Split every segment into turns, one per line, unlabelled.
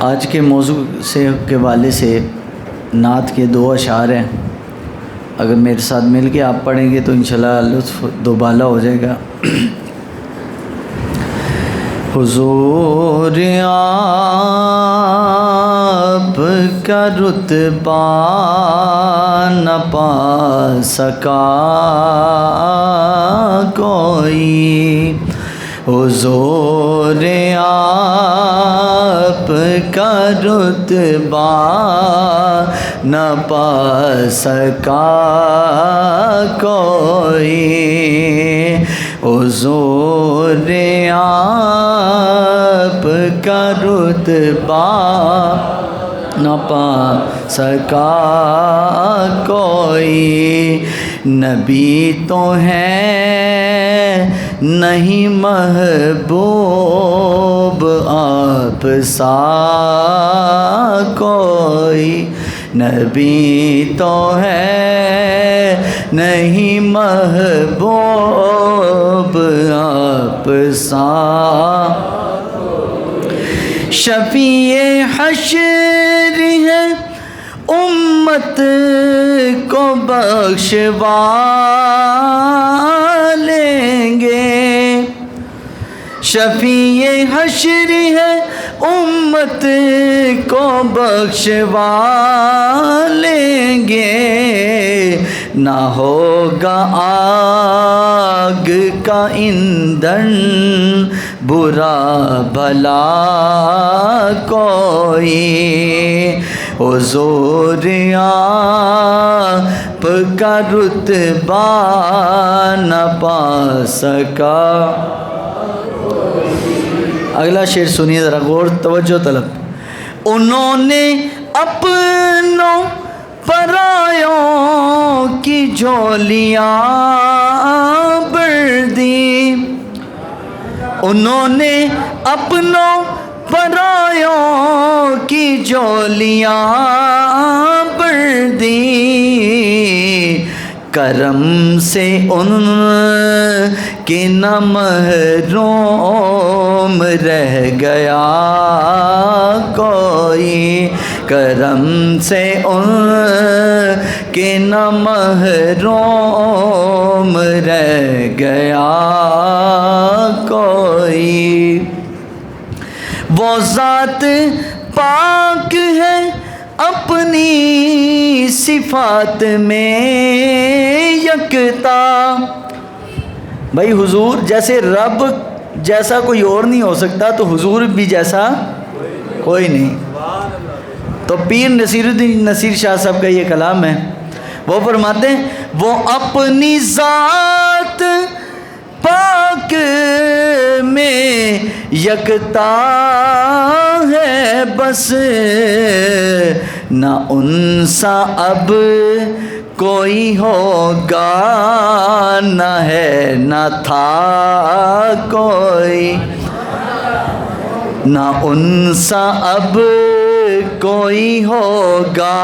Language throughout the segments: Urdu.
آج کے موضوع کے حوالے سے نعت کے 2 اشعار ہیں، اگر میرے ساتھ مل کے آپ پڑھیں گے تو انشاءاللہ لطف دوبالا ہو جائے گا۔ حضور آپ کا رتبہ نہ پا سکا کوئی، حضور آپ کا رتبہ نہ پا سکا کوئی، حضور آپ کا رتبہ نہ پا سکا کوئی، نبی تو ہے نہیں محبوب آپ سا کوئی، نبی تو ہے نہیں محبوب آپ سا، شفیع حشر ہے امت کو بخشوا لیں گے، شفیع حشر ہے امت کو بخشوا لیں گے، نہ ہوگا آگ کا ایندھن برا بھلا کوئی، حضور آپ کا رتبہ نہ پا سکا۔ اگلا شعر سنیے ذرا غور توجہ طلب۔ انہوں نے اپنوں پرایوں کی جھولیاں بھر دی، انہوں نے اپنوں پرایوں کی جھولیاں بھر دی، کرم سے ان کے نہ محروم رہ گیا کوئی، کرم سے ان کے نہ محروم رہ گیا کوئی، وہ ذات پاک ہے اپنی صفات میں یکتا، بھائی حضور جیسے رب جیسا کوئی اور نہیں ہو سکتا تو حضور بھی جیسا کوئی نہیں۔ تو پیر نصیر الدین نصیر شاہ صاحب کا یہ کلام ہے، وہ فرماتے ہیں وہ اپنی ذات پاک میں یکتا ہے بس، نہ ان سا اب کوئی ہوگا، نہ ہے نہ تھا کوئی، نہ ان سا اب کوئی ہوگا،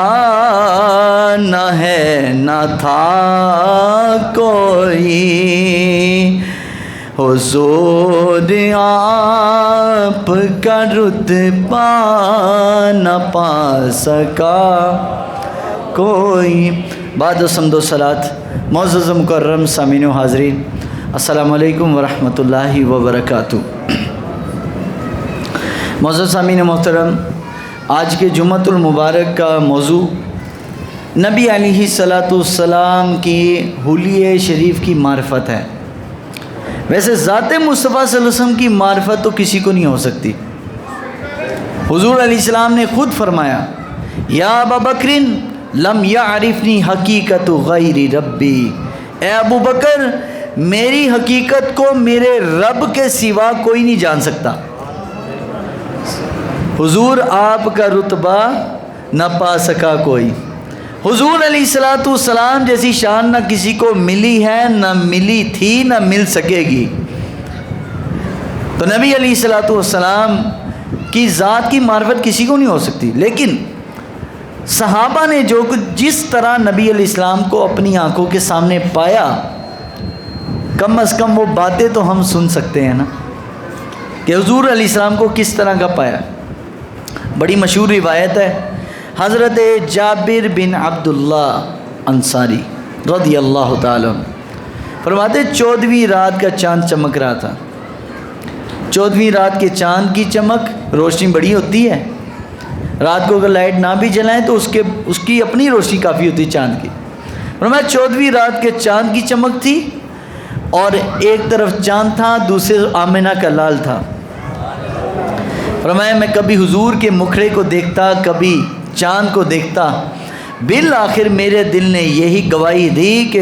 نہ ہے نہ تھا کوئی، حضور آپ کا رتبہ نہ پا سکا کوئی۔ بعد حمد و صلوات، معزز مکرم سامعین و حاضرین، السلام علیکم ورحمۃ اللہ وبرکاتہ۔ معزز سامعین محترم، آج کے جمعۃ المبارک کا موضوع نبی علیہ السلام کی حلیہ شریف کی معرفت ہے۔ ویسے ذات مصطفیٰ صلی اللہ علیہ وسلم کی معرفت تو کسی کو نہیں ہو سکتی۔ حضور علیہ السلام نے خود فرمایا یا ابا بکرن لم یعرفنی حقیقت غیر ربی، اے ابو بکر میری حقیقت کو میرے رب کے سوا کوئی نہیں جان سکتا۔ حضور آپ کا رتبہ نہ پا سکا کوئی، حضور علیہ السلام جیسی شان نہ کسی کو ملی ہے، نہ ملی تھی، نہ مل سکے گی۔ تو نبی علیہ السلام کی ذات کی معرفت کسی کو نہیں ہو سکتی، لیکن صحابہ نے جو کچھ جس طرح نبی علیہ السلام کو اپنی آنکھوں کے سامنے پایا، کم از کم وہ باتیں تو ہم سن سکتے ہیں نا، کہ حضور علیہ السلام کو کس طرح کا پایا۔ بڑی مشہور روایت ہے، حضرت جابر بن عبداللہ انصاری رضی اللہ تعالیٰ عنہ فرماتے 14ویں رات کا چاند چمک رہا تھا۔ 14ویں رات کے چاند کی چمک، روشنی بڑی ہوتی ہے، رات کو اگر لائٹ نہ بھی جلائیں تو اس کی اپنی روشنی کافی ہوتی ہے چاند کی۔ فرمایا 14ویں رات کے چاند کی چمک تھی، اور ایک طرف چاند تھا، دوسرے آمنہ کا لال تھا۔ فرمایا میں کبھی حضور کے مکھڑے کو دیکھتا، کبھی چاند کو دیکھتا، بالآخر میرے دل نے یہی گواہی دی کہ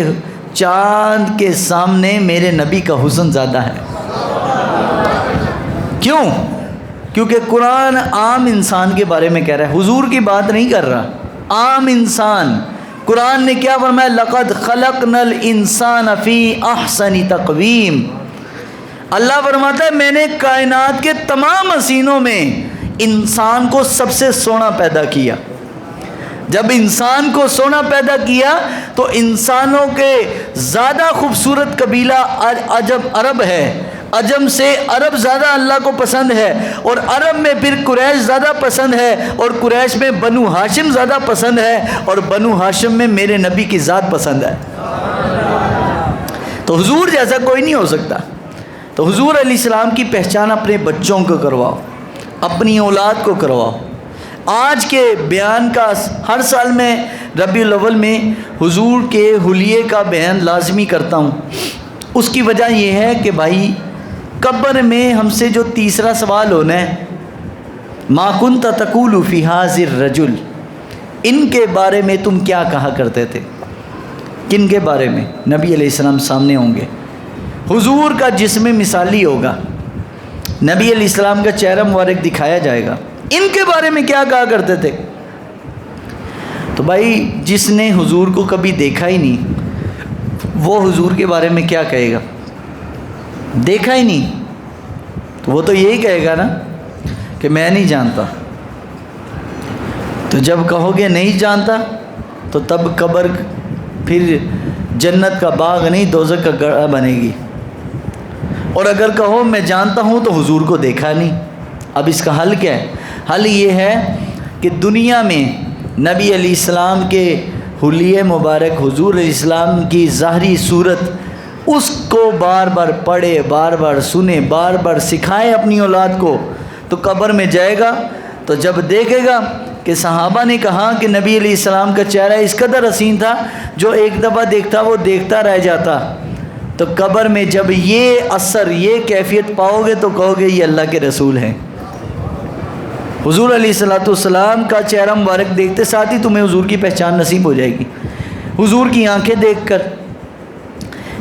چاند کے سامنے میرے نبی کا حسن زیادہ ہے۔ کیوں؟ کیونکہ قرآن عام انسان کے بارے میں کہہ رہا ہے، حضور کی بات نہیں کر رہا، عام انسان۔ قرآن نے کیا فرمایا؟ لَقَدْ خَلَقْنَا الْإِنسَانَ فِي أَحْسَنِ تَقْوِيمٍ۔ اللہ فرماتا ہے میں نے کائنات کے تمام حسینوں میں انسان کو سب سے سونا پیدا کیا۔ جب انسان کو سونا پیدا کیا تو انسانوں کے زیادہ خوبصورت قبیلہ عرب ہے، عجم سے عرب زیادہ اللہ کو پسند ہے، اور عرب میں پھر قریش زیادہ پسند ہے، اور قریش میں بنو ہاشم زیادہ پسند ہے، اور بنو ہاشم میں میرے نبی کی ذات پسند ہے۔ تو حضور جیسا کوئی نہیں ہو سکتا۔ تو حضور علیہ السلام کی پہچان اپنے بچوں کو کرواؤ، اپنی اولاد کو کرواؤ۔ آج کے بیان کا ہر سال میں ربیع الاول میں حضور کے حلیے کا بیان لازمی کرتا ہوں۔ اس کی وجہ یہ ہے کہ بھائی قبر میں ہم سے جو تیسرا سوال ہونا ہے، ما کنت تقول فی ھذا الرجل، ان کے بارے میں تم کیا کہا کرتے تھے؟ کن کے بارے میں؟ نبی علیہ السلام سامنے ہوں گے، حضور کا جسم مثالی ہوگا، نبی علیہ السلام کا چہرہ مبارک دکھایا جائے گا، ان کے بارے میں کیا کہا کرتے تھے؟ تو بھائی جس نے حضور کو کبھی دیکھا ہی نہیں وہ حضور کے بارے میں کیا کہے گا؟ دیکھا ہی نہیں تو وہ تو یہی کہے گا نا کہ میں نہیں جانتا۔ تو جب کہو گے نہیں جانتا تو تب قبر پھر جنت کا باغ نہیں دوزخ کا گڑھا بنے گی، اور اگر کہو میں جانتا ہوں تو حضور کو دیکھا نہیں۔ اب اس کا حل کیا ہے؟ حل یہ ہے کہ دنیا میں نبی علیہ السلام کے حلیے مبارک، حضور علیہ السلام کی ظاہری صورت، اس کو بار بار پڑھے، بار بار سنے، بار بار سکھائے اپنی اولاد کو، تو قبر میں جائے گا تو جب دیکھے گا کہ صحابہ نے کہا کہ نبی علیہ السلام کا چہرہ اس قدر حسین تھا جو ایک دفعہ دیکھتا وہ دیکھتا رہ جاتا، تو قبر میں جب یہ اثر، یہ کیفیت پاؤ گے تو کہو گے یہ اللہ کے رسول ہیں۔ حضور علیہ السلام کا چہرہ مبارک دیکھتے ساتھ ہی تمہیں حضور کی پہچان نصیب ہو جائے گی۔ حضور کی آنکھیں دیکھ کر،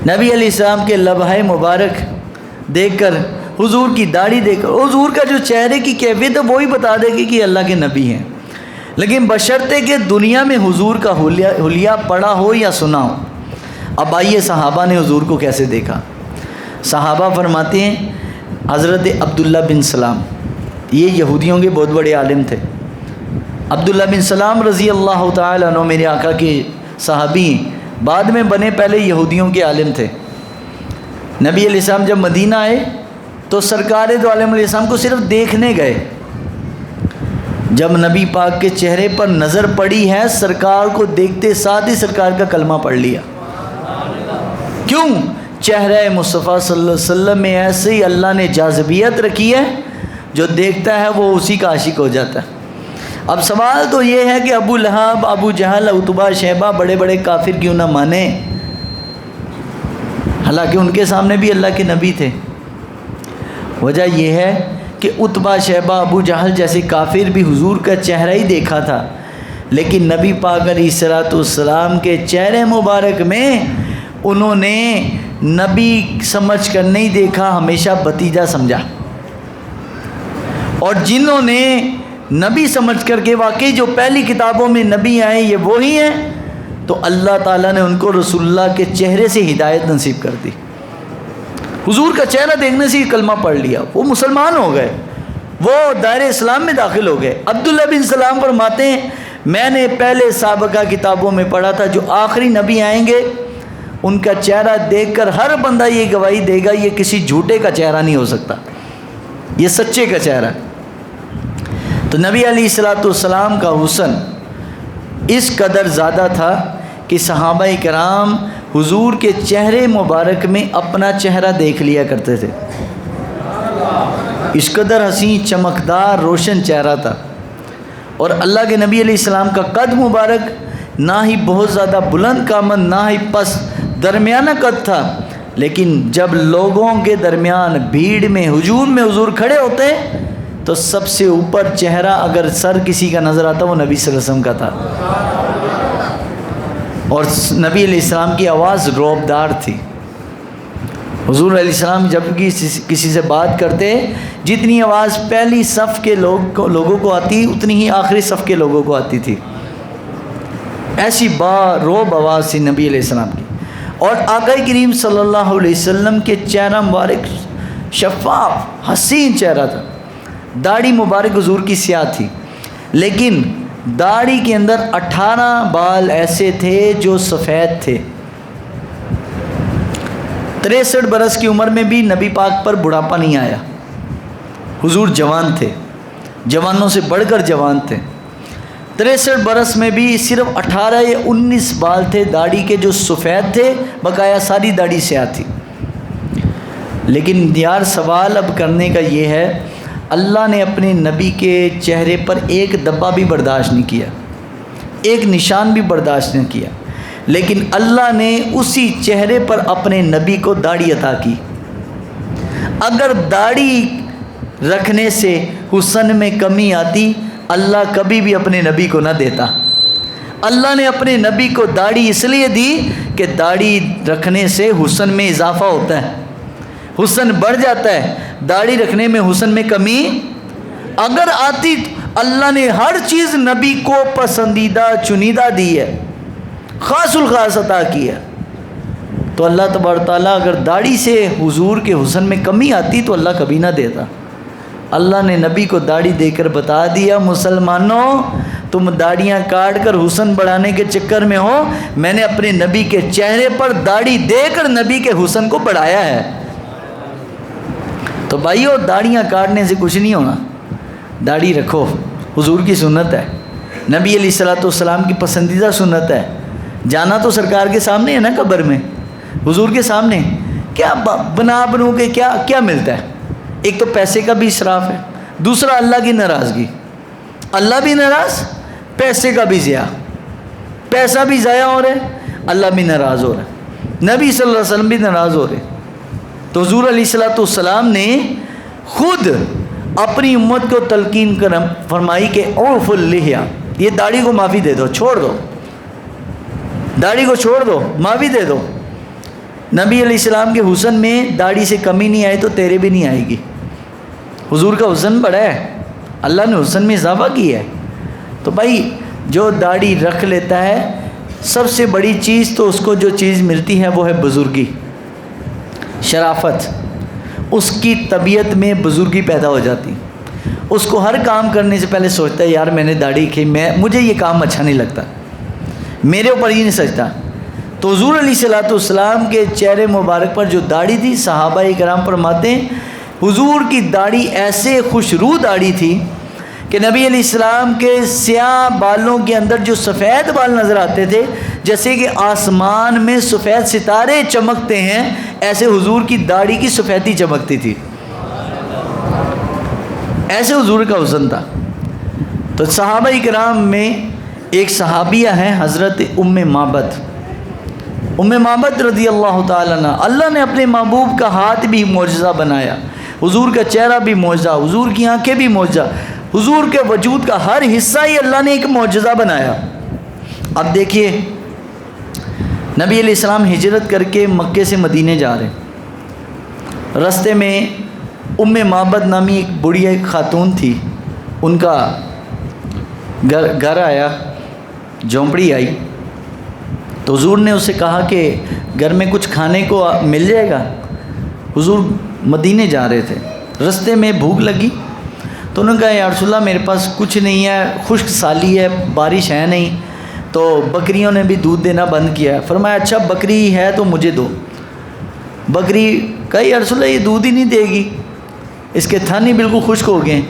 نبی علیہ السلام کے لبہائے مبارک دیکھ کر، حضور کی داڑھی دیکھ کر، حضور کا جو چہرے کی کیفیت ہے وہی بتا دے گی کہ اللہ کے نبی ہیں۔ لیکن بشرطے کہ دنیا میں حضور کا حلیہ پڑھا ہو یا سنا ہو۔ اب آئیے صحابہ نے حضور کو کیسے دیکھا؟ صحابہ فرماتے ہیں حضرت عبداللہ بن سلام، یہ یہودیوں کے بہت بڑے عالم تھے۔ عبداللہ بن سلام رضی اللہ تعالیٰ عنہ میرے آقا کے صحابی، بعد میں بنے، پہلے یہودیوں کے عالم تھے۔ نبی علیہ السلام جب مدینہ آئے تو سرکار دو عالم علیہ السلام کو صرف دیکھنے گئے۔ جب نبی پاک کے چہرے پر نظر پڑی ہے، سرکار کو دیکھتے ساتھ ہی سرکار کا کلمہ پڑھ لیا۔ کیوں؟ چہرہ مصطفیٰ صلی اللہ علیہ وسلم میں ایسے اللہ نے جاذبیت رکھی ہے، جو دیکھتا ہے وہ اسی کا عاشق ہو جاتا ہے۔ اب سوال تو یہ ہے کہ ابو لہب، ابو جہل، عتبہ، شیبہ بڑے بڑے کافر کیوں نہ مانے، حالانکہ ان کے سامنے بھی اللہ کے نبی تھے؟ وجہ یہ ہے کہ عتبہ، شیبہ، ابو جہل جیسے کافر بھی حضور کا چہرہ ہی دیکھا تھا، لیکن نبی پاک علیہ السلام کے چہرے مبارک میں انہوں نے نبی سمجھ کر نہیں دیکھا، ہمیشہ بھتیجا سمجھا۔ اور جنہوں نے نبی سمجھ کر کے واقعی جو پہلی کتابوں میں نبی آئے یہ وہی ہیں، تو اللہ تعالیٰ نے ان کو رسول اللہ کے چہرے سے ہدایت نصیب کر دی۔ حضور کا چہرہ دیکھنے سے ہی کلمہ پڑھ لیا، وہ مسلمان ہو گئے، وہ دائرہ اسلام میں داخل ہو گئے۔ عبداللہ بن سلام فرماتے ہیں میں نے پہلے سابقہ کتابوں میں پڑھا تھا جو آخری نبی آئیں گے ان کا چہرہ دیکھ کر ہر بندہ یہ گواہی دے گا یہ کسی جھوٹے کا چہرہ نہیں ہو سکتا، یہ سچے کا چہرہ۔ تو نبی علیہ الصلوۃ والسلام کا حسن اس قدر زیادہ تھا کہ صحابہ کرام حضور کے چہرے مبارک میں اپنا چہرہ دیکھ لیا کرتے تھے. اس قدر حسین چمکدار روشن چہرہ تھا. اور اللہ کے نبی علیہ السلام کا قد مبارک نہ ہی بہت زیادہ بلند قامت نہ ہی پست، درمیانہ قد تھا. لیکن جب لوگوں کے درمیان بھیڑ میں ہجوم میں حضور کھڑے ہوتے تو سب سے اوپر چہرہ اگر سر کسی کا نظر آتا وہ نبی صلی اللہ علیہ وسلم کا تھا. اور نبی علیہ السلام کی آواز رعبدار تھی. حضور علیہ السلام جب کسی سے بات کرتے جتنی آواز پہلی صف کے لوگوں کو آتی اتنی ہی آخری صف کے لوگوں کو آتی تھی. ایسی رعب آواز تھی نبی علیہ السلام کی. اور آقا کریم صلی اللہ علیہ وسلم کے چہرہ مبارک شفاف حسین چہرہ تھا. داڑھی مبارک حضور کی سیاہ تھی، لیکن داڑھی کے اندر 18 بال ایسے تھے جو سفید تھے. 63 برس کی عمر میں بھی نبی پاک پر بڑھاپا نہیں آیا. حضور جوان تھے، جوانوں سے بڑھ کر جوان تھے. 63 برس میں بھی صرف 18 یا 19 بال تھے داڑھی کے جو سفید تھے، بقایا ساری داڑھی سیاہ تھی. لیکن یار سوال اب کرنے کا یہ ہے، اللہ نے اپنے نبی کے چہرے پر ایک دبا بھی برداشت نہیں کیا، ایک نشان بھی برداشت نہیں کیا، لیکن اللہ نے اسی چہرے پر اپنے نبی کو داڑھی عطا کی. اگر داڑھی رکھنے سے حسن میں کمی آتی اللہ کبھی بھی اپنے نبی کو نہ دیتا. اللہ نے اپنے نبی کو داڑھی اس لیے دی کہ داڑھی رکھنے سے حسن میں اضافہ ہوتا ہے، حسن بڑھ جاتا ہے. داڑھی رکھنے میں حسن میں کمی اگر آتی، اللہ نے ہر چیز نبی کو پسندیدہ چنیدہ دی ہے، خاص الخاص عطا کی ہے. تو اللہ تبارک تعالیٰ اگر داڑھی سے حضور کے حسن میں کمی آتی تو اللہ کبھی نہ دیتا. اللہ نے نبی کو داڑھی دے کر بتا دیا، مسلمانوں تم داڑھیاں کاٹ کر حسن بڑھانے کے چکر میں ہو، میں نے اپنے نبی کے چہرے پر داڑھی دے کر نبی کے حسن کو بڑھایا ہے. تو بھائیو داڑھیاں کاٹنے سے کچھ نہیں ہونا، داڑھی رکھو، حضور کی سنت ہے، نبی علیہ الصلوۃ والسلام کی پسندیدہ سنت ہے. جانا تو سرکار کے سامنے ہے نا، قبر میں حضور کے سامنے کیا بنو کے کیا ملتا ہے؟ ایک تو پیسے کا بھی اسراف ہے، دوسرا اللہ کی ناراضگی، اللہ بھی ناراض، پیسے کا بھی ضیاع، پیسہ بھی ضائع ہو رہا ہے، اللہ بھی ناراض ہو رہا ہے، نبی صلی اللہ علیہ وسلم بھی ناراض ہو رہے. تو حضور علیہ الصلوۃ والسلام نے خود اپنی امت کو تلقین کر فرمائی کہ اوف اللحیہ، یہ داڑھی کو معافی دے دو، چھوڑ دو، داڑھی کو چھوڑ دو، معافی دے دو. نبی علیہ السلام کے حسن میں داڑھی سے کمی نہیں آئی تو تیرے بھی نہیں آئے گی. حضور کا حسن بڑا ہے، اللہ نے حسن میں اضافہ کیا ہے. تو بھائی جو داڑھی رکھ لیتا ہے، سب سے بڑی چیز تو اس کو جو چیز ملتی ہے وہ ہے بزرگی، شرافت. اس کی طبیعت میں بزرگی پیدا ہو جاتی. اس کو ہر کام کرنے سے پہلے سوچتا ہے یار میں نے داڑھی کی، مجھے یہ کام اچھا نہیں لگتا، میرے اوپر یہ نہیں سجتا. تو حضور علیہ الصلوۃ والسلام کے چہرے مبارک پر جو داڑھی تھی، صحابہ کرام فرماتے ہیں حضور کی داڑھی ایسے خوشرو داڑھی تھی کہ نبی علیہ السلام کے سیاہ بالوں کے اندر جو سفید بال نظر آتے تھے، جیسے کہ آسمان میں سفید ستارے چمکتے ہیں، ایسے حضور کی داڑھی کی سفیدی چمکتی تھی. ایسے حضور کا حسن تھا. تو صحابہ کرام میں ایک صحابیہ ہے حضرت ام معبد رضی اللہ تعالیٰ عنہ. اللہ نے اپنے محبوب کا ہاتھ بھی معجزہ بنایا، حضور کا چہرہ بھی معجزہ، حضور کی آنکھیں بھی معجزہ، حضور کے وجود کا ہر حصہ ہی اللہ نے ایک معجزہ بنایا. اب دیکھیے نبی علیہ السلام ہجرت کر کے مکے سے مدینے جا رہے ہیں. رستے میں ام معبد نامی ایک بڑی ایک خاتون تھی، ان کا گھر آیا، جھونپڑی آئی. تو حضور نے اسے کہا کہ گھر میں کچھ کھانے کو مل جائے گا. حضور مدینے جا رہے تھے، رستے میں بھوک لگی تو انہوں نے کہا یا رسول اللہ میرے پاس کچھ نہیں ہے، خشک سالی ہے، بارش ہے نہیں، تو بکریوں نے بھی دودھ دینا بند کیا ہے. فرمایا اچھا بکری ہے تو مجھے دو. بکری کہا یا رسول اللہ یہ دودھ ہی نہیں دے گی، اس کے تھن ہی بالکل خشک ہو گئے.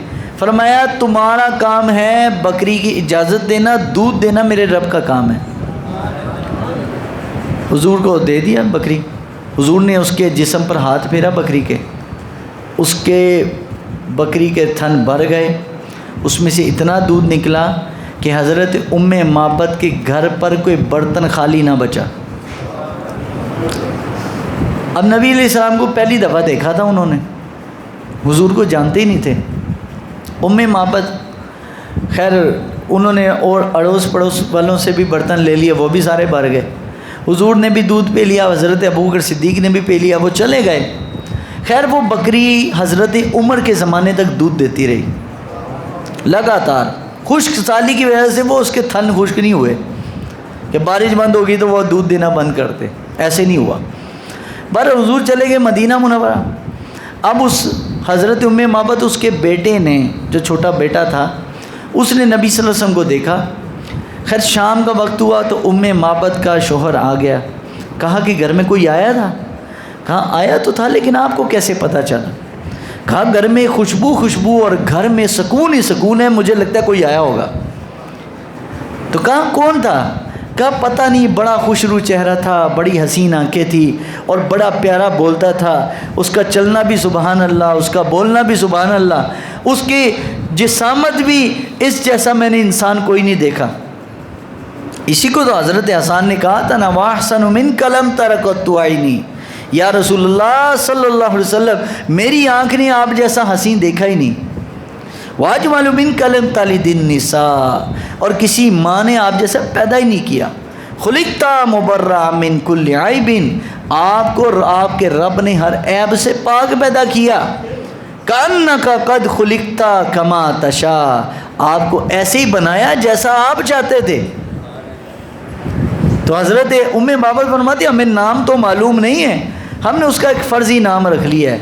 فرمایا تمہارا کام ہے بکری کی اجازت دینا، دودھ دینا میرے رب کا کام ہے۔ حضور کو دے دیا بکری، حضور نے اس کے جسم پر ہاتھ پھیرا بکری کے، اس کے بکری کے تھن بھر گئے، اس میں سے اتنا دودھ نکلا کہ حضرت ام معبد کے گھر پر کوئی برتن خالی نہ بچا۔ اب نبی علیہ السلام کو پہلی دفعہ دیکھا تھا انہوں نے، حضور کو جانتے ہی نہیں تھے۔ ام معبد، خیر انہوں نے اور اڑوس پڑوس والوں سے بھی برتن لے لیے، وہ بھی سارے بھر گئے۔ حضور نے بھی دودھ پی لیا، حضرت ابوبکر صدیق نے بھی پی لیا، وہ چلے گئے۔ خیر وہ بکری حضرت عمر کے زمانے تک دودھ دیتی رہی لگاتار، خشک سالی کی وجہ سے وہ اس کے تھن خشک نہیں ہوئے کہ بارش بند ہوگی تو وہ دودھ دینا بند کرتے، ایسے نہیں ہوا۔ بہرحال حضور چلے گئے مدینہ منورہ۔ اب اس حضرت ام معبد، اس کے بیٹے نے، جو چھوٹا بیٹا تھا، اس نے نبی صلی اللہ علیہ وسلم کو دیکھا۔ خیر شام کا وقت ہوا تو ام معبد کا شوہر آ گیا، کہا کہ گھر میں کوئی آیا تھا؟ کہا آیا تو تھا، لیکن آپ کو کیسے پتہ چلا؟ کہا گھر میں خوشبو اور گھر میں سکون ہی سکون ہے، مجھے لگتا ہے کوئی آیا ہوگا۔ تو کہا کون تھا؟ کہا پتہ نہیں، بڑا خوش رو چہرہ تھا، بڑی حسین آنکھیں تھی اور بڑا پیارا بولتا تھا، اس کا چلنا بھی سبحان اللہ، اس کا بولنا بھی سبحان اللہ، اس کی جسامت بھی اس جیسا میں نے انسان کوئی نہیں دیکھا۔ اسی کو تو حضرت حسان نے کہا تھا نا، وَأَحْسَنُ مِنْكَ لَمْ تَرَ قَطُّ عَيْنِي، یا رسول اللہ صلی اللہ علیہ وسلم میری آنکھ نے آپ جیسا حسین دیکھا ہی نہیں۔ وَأَجْمَلُ مِنْكَ لَمْ تَلِدِ النِّسَاء، اور کسی ماں نے آپ جیسا پیدا ہی نہیں کیا۔ خُلِقْتَ مُبَرَّأً مِنْ كُلِّ عَيْبٍ، آپ کو آپ کے رب نے ہر عیب سے پاک پیدا کیا۔ كَأَنَّكَ قَدْ خُلِقْتَ كَمَا تَشَاءُ، آپ کو ایسے ہی بنایا جیسا آپ چاہتے تھے۔ تو حضرت ام معبد فرماتی ہمیں نام تو معلوم نہیں ہے، ہم نے اس کا ایک فرضی نام رکھ لیا ہے،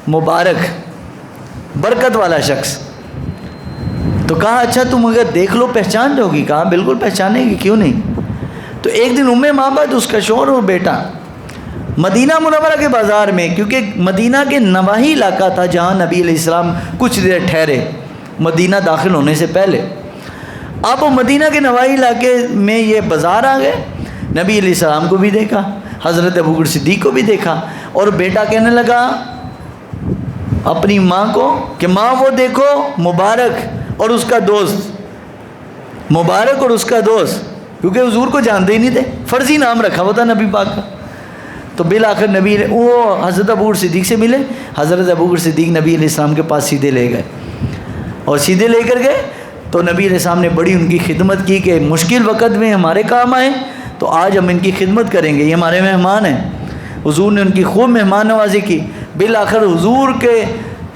مبارک، برکت والا شخص۔ تو کہا اچھا تم اگر دیکھ لو پہچان جاؤ گی؟ کہا بالکل پہچانے گی، کیوں نہیں۔ تو ایک دن ام معبد، اس کا شوہر اور بیٹا مدینہ منورہ کے بازار میں، کیونکہ مدینہ کے نواحی علاقہ تھا جہاں نبی علیہ السلام کچھ دیر ٹھہرے مدینہ داخل ہونے سے پہلے، اب وہ مدینہ کے نواحی علاقے میں یہ بازار آ گئے۔ نبی علیہ السلام کو بھی دیکھا، حضرت ابوبکر صدیق کو بھی دیکھا، اور بیٹا کہنے لگا اپنی ماں کو کہ ماں وہ دیکھو مبارک اور اس کا دوست، مبارک اور اس کا دوست، کیونکہ حضور کو جانتے ہی نہیں تھے، فرضی نام رکھا ہوا تھا نبی پاک کا۔ تو بالآخر نبی وہ حضرت ابوبکر صدیق سے ملے، حضرت ابوبکر صدیق نبی علیہ السلام کے پاس سیدھے لے گئے، اور سیدھے لے کر گئے تو نبی علیہ السلام نے بڑی ان کی خدمت کی کہ مشکل وقت میں ہمارے کام آئے تو آج ہم ان کی خدمت کریں گے، یہ ہمارے مہمان ہیں۔ حضور نے ان کی خوب مہمان نوازی کی۔ بالآخر حضور کے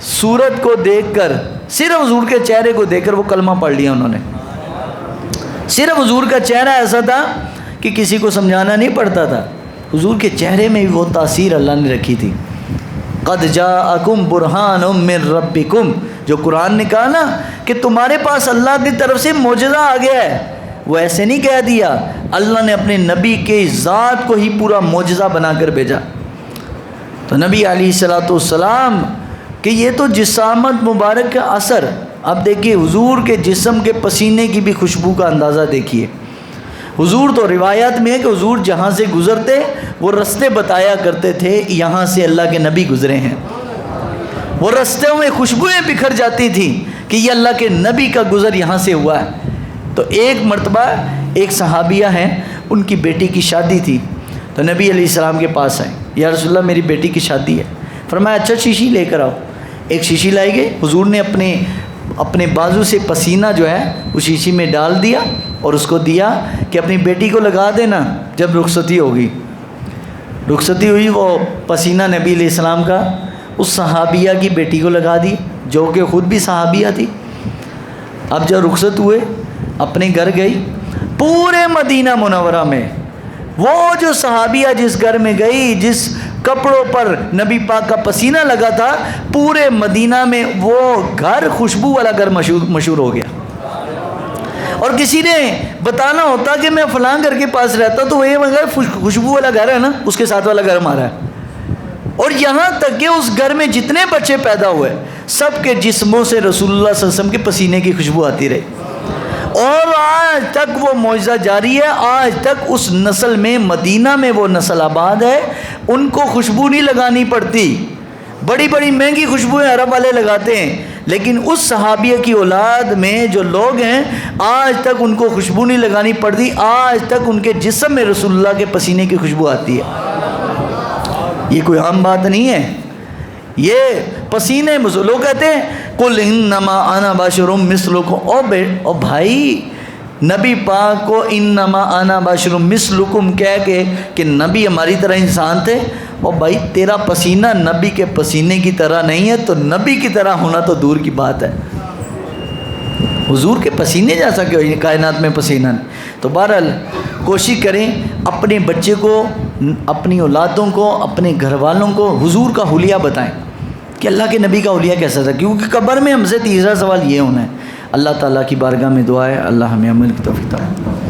صورت کو دیکھ کر، صرف حضور کے چہرے کو دیکھ کر وہ کلمہ پڑھ لیا انہوں نے۔ صرف حضور کا چہرہ ایسا تھا کہ کسی کو سمجھانا نہیں پڑتا تھا، حضور کے چہرے میں بھی وہ تاثیر اللہ نے رکھی تھی۔ قد جاءکم برہان من ربکم، جو قرآن نے کہا نا کہ تمہارے پاس اللہ کی طرف سے معجزہ آ گیا ہے، وہ ایسے نہیں کہہ دیا، اللہ نے اپنے نبی کے ذات کو ہی پورا معجزہ بنا کر بھیجا۔ تو نبی علیہ الصلوۃ والسلام کہ یہ تو جسامت مبارک کا اثر، اب دیکھیے حضور کے جسم کے پسینے کی بھی خوشبو کا اندازہ دیکھیے۔ حضور تو روایات میں ہے کہ حضور جہاں سے گزرتے وہ رستے بتایا کرتے تھے، یہاں سے اللہ کے نبی گزرے ہیں، وہ رستوں میں خوشبوئیں بکھر جاتی تھیں کہ یہ اللہ کے نبی کا گزر یہاں سے ہوا ہے۔ تو ایک مرتبہ ایک صحابیہ ہیں، ان کی بیٹی کی شادی تھی، تو نبی علیہ السلام کے پاس آئے، یا رسول اللہ میری بیٹی کی شادی ہے۔ فرمایا اچھا شیشی لے کر آؤ۔ ایک شیشی لائی گئی، حضور نے اپنے بازو سے پسینہ جو ہے اس شیشی میں ڈال دیا اور اس کو دیا کہ اپنی بیٹی کو لگا دینا جب رخصتی ہوگی۔ رخصتی ہوئی، وہ پسینہ نبی علیہ السلام کا اس صحابیہ کی بیٹی کو لگا دی جو کہ خود بھی صحابیہ تھی۔ اب جب رخصت ہوئے اپنے گھر گئی، پورے مدینہ منورہ میں وہ جو صحابیہ جس گھر میں گئی، جس کپڑوں پر نبی پاک کا پسینہ لگا تھا، پورے مدینہ میں وہ گھر خوشبو والا گھر مشہور ہو گیا۔ اور کسی نے بتانا ہوتا کہ میں فلاں گھر کے پاس رہتا تو یہ مگر خوشبو والا گھر ہے نا، اس کے ساتھ والا گھر ہمارا ہے، اور یہاں تک کہ اس گھر میں جتنے بچے پیدا ہوئے سب کے جسموں سے رسول اللہ صلی اللہ علیہ وسلم کے پسینے کی خوشبو آتی رہی، اور آج تک وہ معجزہ جاری ہے۔ آج تک اس نسل میں، مدینہ میں وہ نسل آباد ہے، ان کو خوشبو نہیں لگانی پڑتی۔ بڑی بڑی مہنگی خوشبوئیں عرب والے لگاتے ہیں، لیکن اس صحابیہ کی اولاد میں جو لوگ ہیں آج تک ان کو خوشبو نہیں لگانی پڑتی، آج تک ان کے جسم میں رسول اللہ کے پسینے کی خوشبو آتی ہے۔ یہ کوئی عام بات نہیں ہے، یہ پسینے لوگ کہتے ہیں قل انما انا بشر مثلکم، او بھائی نبی پاک کو انما انا بشر مثلکم کہہ کے کہ نبی ہماری طرح انسان تھے، اور بھائی تیرا پسینہ نبی کے پسینے کی طرح نہیں ہے تو نبی کی طرح ہونا تو دور کی بات ہے، حضور کے پسینے جیسا کہ کائنات میں پسینہ نہیں۔ تو بہرحال کوشش کریں اپنے بچے کو، اپنی اولادوں کو، اپنے گھر والوں کو حضور کا حلیہ بتائیں کہ اللہ کے نبی کا حلیہ کیسا تھا، کیونکہ قبر میں ہم سے تیسرا سوال یہ ہونا ہے۔ اللہ تعالیٰ کی بارگاہ میں دعا ہے اللہ ہمیں عمل کی توفیق عطا فرمائے۔